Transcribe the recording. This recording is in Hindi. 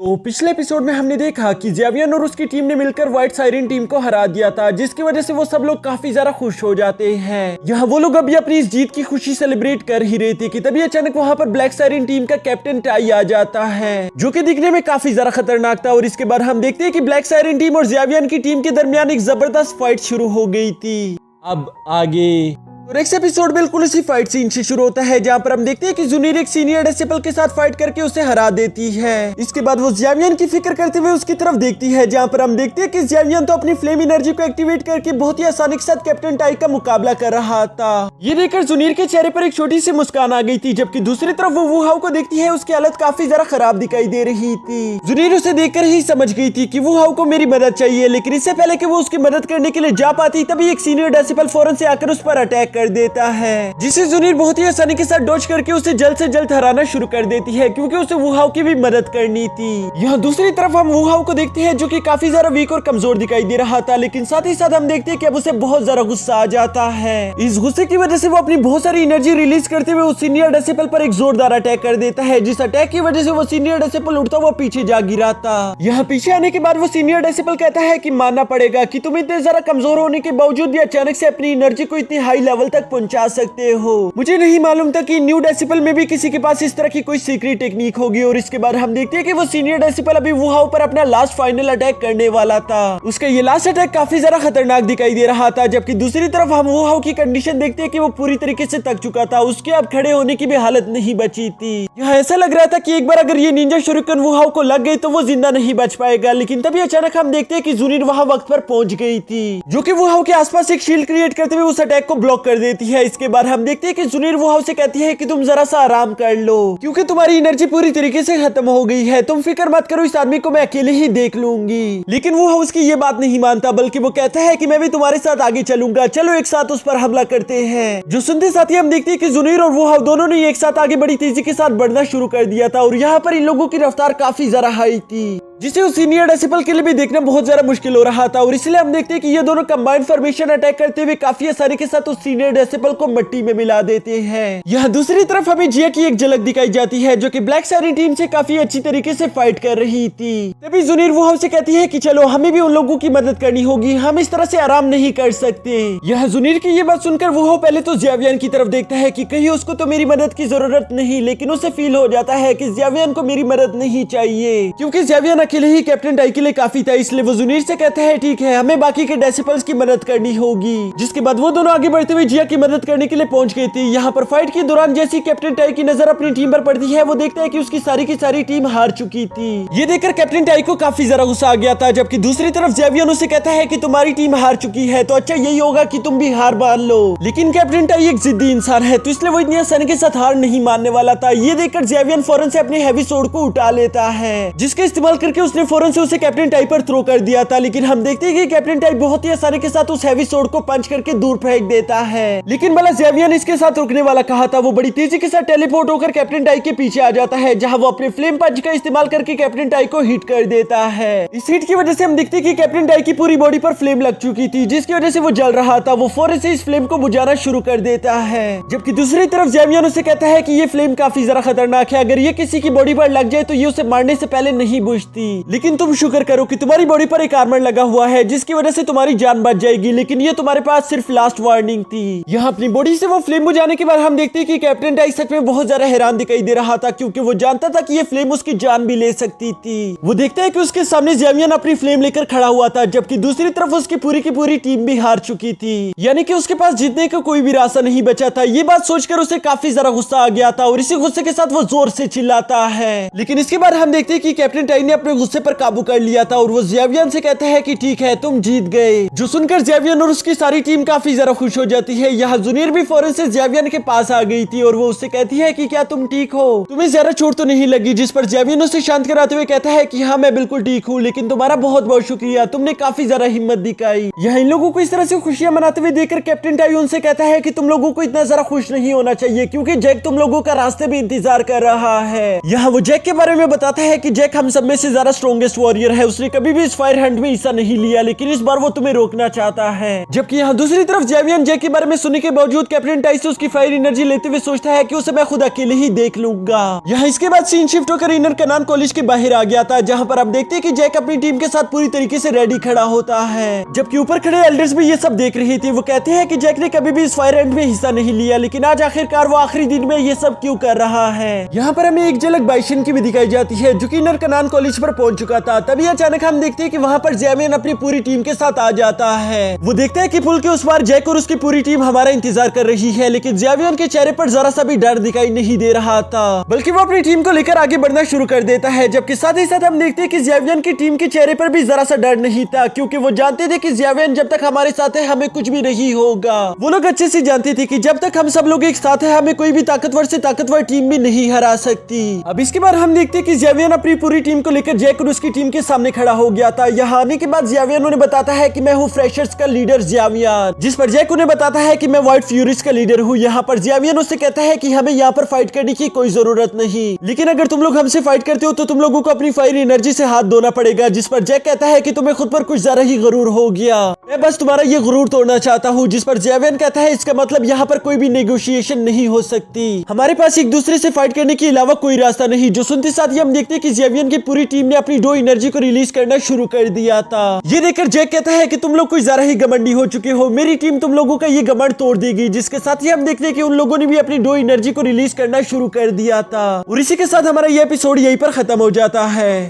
तो पिछले एपिसोड में हमने देखा कि जेवियन और उसकी टीम ने मिलकर व्हाइट साइरन टीम को हरा दिया था, जिसकी वजह से वो सब लोग काफी ज्यादा खुश हो जाते हैं। यहाँ वो लोग अभी अपनी इस जीत की खुशी सेलिब्रेट कर ही रहे थे कि तभी अचानक वहाँ पर ब्लैक साइरन टीम का कैप्टन टाई आ जाता है, जो कि दिखने में काफी ज्यादा खतरनाक था। और इसके बाद हम देखते हैं कि ब्लैक साइरन टीम और जेवियन की टीम के दरमियान एक जबरदस्त फाइट शुरू हो गई थी। अब आगे तो नेक्स्ट एपिसोड बिल्कुल इसी फाइट सीन से शुरू होता है, जहां पर हम देखते हैं कि जुनीर एक सीनियर डिसिपल के साथ फाइट करके उसे हरा देती है। इसके बाद वो जेवियन की फिक्र करते हुए उसकी तरफ देखती है, जहां पर हम देखते हैं कि जेवियन तो अपनी फ्लेम एनर्जी को एक्टिवेट करके बहुत ही आसानी के साथ कैप्टन टाई का मुकाबला कर रहा था। ये देखकर जुनीर के चेहरे पर एक छोटी सी मुस्कान आ गई थी, जबकि दूसरी तरफ वो वुहाओ को देखती है, उसकी हालत काफी ज्यादा खराब दिखाई दे रही थी। जुनीर उसे देखकर ही समझ गई थी कि वुहाओ को मेरी मदद चाहिए, लेकिन इससे पहले कि वो उसकी मदद करने के लिए जा पाती तभी एक सीनियर डिसिपल फौरन से आकर उस पर अटैक कर देता है, जिसे जुनीर बहुत ही आसानी के साथ डॉज करके उसे जल्द से जल्द हराना शुरू कर देती है, क्योंकि उसे वुहाओ की भी मदद करनी थी। यहाँ दूसरी तरफ हम वुहाओ को देखते हैं, जो कि काफी ज्यादा वीक और कमजोर दिखाई दे रहा था, लेकिन साथ ही साथ हम देखते हैं कि अब उसे बहुत ज्यादा गुस्सा आ जाता है। इस गुस्से की वजह से वो अपनी बहुत सारी एनर्जी रिलीज करते हुए उस सीनियर डिसिपल पर एक जोरदार अटैक कर देता है, जिस अटैक की वजह से वो सीनियर डिसिपल उड़ता हुआ पीछे जा गिरा था। यहाँ पीछे आने के बाद वो सीनियर डिसिपल कहता है कि मानना पड़ेगा कि तुम इतने ज्यादा कमजोर होने के बावजूद भी अचानक से अपनी एनर्जी को इतनी हाई लेवल तक पहुंचा सकते हो। मुझे नहीं मालूम था कि न्यू डेसिपल में भी किसी के पास इस तरह की कोई सीक्रेट टेक्निक होगी। और इसके बाद हम देखते हैं कि वो सीनियर डेसिपल अभी वुहाओ पर अपना लास्ट फाइनल अटैक करने वाला था। उसका ये लास्ट अटैक काफी ज्यादा खतरनाक दिखाई दे रहा था, जबकि दूसरी तरफ हम वुहाओ की कंडीशन देखते हैं कि वो पूरी तरीके से थक चुका था, उसके अब खड़े होने की भी हालत नहीं बची थी। यहाँ ऐसा लग रहा था कि एक बार अगर ये निंजा शुरिकन वुहाओ को लग गई तो वो जिंदा नहीं बच पाएगा, लेकिन तभी अचानक हम देखते हैं कि जुनीर वहां वक्त पर पहुंच गई थी, जो कि वुहाओ के आसपास एक शील्ड क्रिएट करते हुए उस अटैक को ब्लॉक कर देती है। इसके बाद हम देखते हैं कि जुनीर वुहाओ से कहती है कि तुम जरा सा आराम कर लो, क्योंकि तुम्हारी एनर्जी पूरी तरीके से खत्म हो गई है, तुम फिक्र मत करो, इस आदमी को मैं अकेले ही देख लूंगी। लेकिन वुहाओ उसकी ये बात नहीं मानता, बल्कि वो कहता है कि मैं भी तुम्हारे साथ आगे चलूंगा, चलो एक साथ उस पर हमला करते हैं। जो सुनते साथ ही हम देखते हैं कि जुनीर और वुहाओ दोनों ने एक साथ आगे बड़ी तेजी के साथ बढ़ना शुरू कर दिया था, और यहाँ पर इन लोगों की रफ्तार काफी ज्यादा हाई थी, जिसे उस सीनियर डेसिपल के लिए भी देखना बहुत ज्यादा मुश्किल हो रहा था। और इसलिए हम देखते हैं कि ये दोनों कंबाइंड फॉर्मेशन अटैक करते हुए काफी आसानी के साथ उस सीनियर डेसिपल को मिट्टी में मिला देते हैं। यहाँ दूसरी तरफ हमें जिया की एक झलक दिखाई जाती है, जो कि ब्लैक साइरन टीम से काफी अच्छी तरीके से फाइट कर रही थी। तभी जुनीर वुहाओ से कहती है कि चलो हमें भी उन लोगों की मदद करनी होगी, हम इस तरह से आराम नहीं कर सकते। यह जुनीर की ये बात सुनकर वुहाओ पहले तो जेवियन की तरफ देखता है कि कहीं उसको तो मेरी मदद की जरूरत नहीं, लेकिन उसे फील हो जाता है कि जेवियन को मेरी मदद नहीं चाहिए, क्योंकि जेवियन अकेले ही कैप्टन टाई के लिए काफी था। इसलिए वो जुनीर से कहता है ठीक है, हमें बाकी के डेसिपल्स की मदद करनी होगी। जिसके बाद वो दोनों आगे बढ़ते हुए जिया की मदद करने के लिए पहुंच गई थी। यहाँ पर फाइट के दौरान जैसी कैप्टन टाई की नजर अपनी टीम पर पड़ती है, वो देखता है कि उसकी सारी की सारी टीम हार चुकी थी। ये देखकर कैप्टन टाई को काफी ज्यादा गुस्सा आ गया था, जबकि दूसरी तरफ जेवियन उसे कहता है कि तुम्हारी टीम हार चुकी है, तो अच्छा यही होगा कि तुम भी हार मान लो। लेकिन कैप्टन टाई एक जिद्दी इंसान है, तो इसलिए वो इतनी आसानी के साथ हार नहीं मानने वाला था। ये देखकर जेवियन फौरन से अपने हैवी सोर्ड को उठा लेता है, जिसका इस्तेमाल करके उसने फौरन से उसे कैप्टन टाई पर थ्रो कर दिया था। लेकिन हम देखते हैं कि कैप्टन टाई बहुत ही आसानी के साथ उस हैवी सोर्ड को पंच करके दूर फेंक देता है। लेकिन भला जेवियन इसके साथ रुकने वाला कहा था, वो बड़ी तेजी के साथ टेलीपोर्ट होकर कैप्टन टाई के पीछे आ जाता है, जहां वो अपने फ्लेम पंच का इस्तेमाल करके कैप्टन टाई को हिट कर देता है। इस हिट की वजह से हम देखते हैं कि कैप्टन टाई की पूरी बॉडी पर फ्लेम लग चुकी थी, जिसकी वजह से वो जल रहा था। वो फौरन से इस फ्लेम को बुझाना शुरू कर देता है, जबकि दूसरी तरफ जेवियन उसे कहता है कि ये फ्लेम काफी ज्यादा खतरनाक है, अगर ये किसी की बॉडी पर लग जाए तो ये उसे मारने से पहले नहीं बुझती। लेकिन तुम शुक्र करो कि तुम्हारी बॉडी पर एक आर्मर लगा हुआ है, जिसकी वजह से तुम्हारी जान बच जाएगी, लेकिन ये तुम्हारे पास सिर्फ लास्ट वार्निंग थी। यहाँ अपनी बॉडी से वो फ्लेम बुझाने के बाद हम देखते हैं कि कैप्टन टाई सच में बहुत ज्यादा हैरान दिखाई दे रहा था, क्योंकि वो जानता था कि ये फ्लेम उसकी जान भी ले सकती थी। वो देखता है कि उसके सामने जेवियन अपनी फ्लेम लेकर खड़ा हुआ था, जबकि दूसरी तरफ उसकी पूरी की पूरी टीम भी हार चुकी थी, यानी कि उसके पास जीतने का कोई भी रास्ता नहीं बचा था। ये बात सोचकर उसे काफी ज्यादा गुस्सा आ गया था, और इसी गुस्से के साथ वो जोर से चिल्लाता है। लेकिन इसके बाद हम देखते हैं कि कैप्टन टाई ने अपने गुस्से पर काबू कर लिया था, और वो जेवियन से कहता है कि ठीक है तुम जीत गए। जो सुनकर जेवियन और उसकी सारी टीम काफी ज्यादा खुश हो जाती है। यहाँ जुनीर भी फौरन से जेवियन के पास आ गई थी, और वो उससे कहती है कि क्या तुम ठीक हो, तुम्हें ज्यादा चोट तो नहीं लगी। जिस पर जेवियन उसे शांत कराते हुए कहता है कि हाँ मैं बिल्कुल ठीक हूँ, लेकिन तुम्हारा बहुत बहुत शुक्रिया, तुमने काफी ज्यादा हिम्मत दिखाई। यहाँ इन लोगों को इस तरह से खुशियां मनाते हुए देखकर कैप्टन टाई उनसे कहता है कि तुम लोगों को इतना ज्यादा खुश नहीं होना चाहिए, क्योंकि जैक तुम लोगों का रास्ते में इंतजार कर रहा है। यहाँ वो जैक के बारे में बताता है कि जैक हम सब में से ज्यादा हमारा स्ट्रॉन्गेस्ट वॉरियर है, उसने कभी भी इस फायर हंट में हिस्सा नहीं लिया, लेकिन इस बार वो तुम्हें रोकना चाहता है। जबकि यहाँ दूसरी तरफ जेवियन जैक के बारे में सुनने के बावजूद कैप्टन टाइस से उसकी फायर एनर्जी लेते हुए सोचता है कि उसे मैं खुद अकेले ही देख लूंगा। यहाँ इसके बाद सीन शिफ्ट होकर इनर कनान कॉलेज के बाहर आ गया था, जहाँ पर आप देखते हैं कि जैक अपनी टीम के साथ पूरी तरीके से रेडी खड़ा होता है। जबकि ऊपर खड़े एल्डर्स भी ये सब देख रहे थे। वो कहते हैं कि जैक ने कभी भी इस फायर हंट में हिस्सा नहीं लिया, लेकिन आज आखिरकार वो आखिरी दिन में ये सब क्यों कर रहा है। यहाँ पर हमें एक झलक बाइशन की भी दिखाई जाती है, जो कि इनर कनान कॉलेज पर पहुंच चुका था। तभी अचानक हम देखते हैं कि वहाँ पर जेवियन अपनी पूरी टीम के साथ आ जाता है। वो देखता है कि पुल के उस पार जैक और उसकी पूरी टीम हमारा इंतजार कर रही है, लेकिन जेवियन के चेहरे पर जरा सा भी डर दिखाई नहीं दे रहा था, बल्कि वो अपनी टीम को लेकर आगे बढ़ना शुरू कर देता है। जबकि साथ ही साथ हम देखते हैं कि जेवियन की टीम के चेहरे पर भी जरा सा डर नहीं था, क्योंकि वो जानते थे कि जेवियन जब तक हमारे साथ है हमें कुछ भी नहीं होगा। वो लोग अच्छे से जानते थे कि जब तक हम सब लोग एक साथ है हमें कोई भी ताकतवर से ताकतवर टीम भी नहीं हरा सकती। अब इसके बाद हम देखते हैं कि जेवियन अपनी पूरी टीम को लेकर जैक और उसकी टीम के सामने खड़ा हो गया था। यहाँ आने के बाद जेवियन उन्हें बताता है कि मैं हूँ फ्रेशर्स का लीडर जेवियन, जिस पर जैक उन्हें बताता है कि मैं व्हाइट फ्यूरीज का लीडर हूँ। यहाँ पर जेवियन उससे कहता है कि हमें यहाँ पर फाइट करने की कोई जरूरत नहीं, लेकिन अगर तुम लोग हमसे फाइट करते हो तो तुम लोगों को अपनी फायर एनर्जी से हाथ धोना पड़ेगा। जिस पर जैक कहता है कि तुम्हें खुद पर कुछ ज्यादा ही गुरूर हो गया, मैं बस तुम्हारा ये गुरूर तोड़ना चाहता हूँ। जिस पर जेवियन कहता है इसका मतलब यहाँ पर कोई भी नेगोशिएशन नहीं हो सकती, हमारे पास एक दूसरे से फाइट करने के अलावा कोई रास्ता नहीं। जो सुनते साथ ही हम देखते हैं कि जेवियन की पूरी टीम ने अपनी डो एनर्जी को रिलीज करना शुरू कर दिया था। ये देखकर जैक कहता है कि तुम लोग कुछ ज्यादा ही घमंडी हो चुके हो, मेरी टीम तुम लोगों का ये घमंड तोड़ देगी। जिसके साथ ही हम देखते हैं कि उन लोगों ने भी अपनी डो एनर्जी को रिलीज करना शुरू कर दिया था। और इसी के साथ हमारा ये एपिसोड यहीं पर खत्म हो जाता है।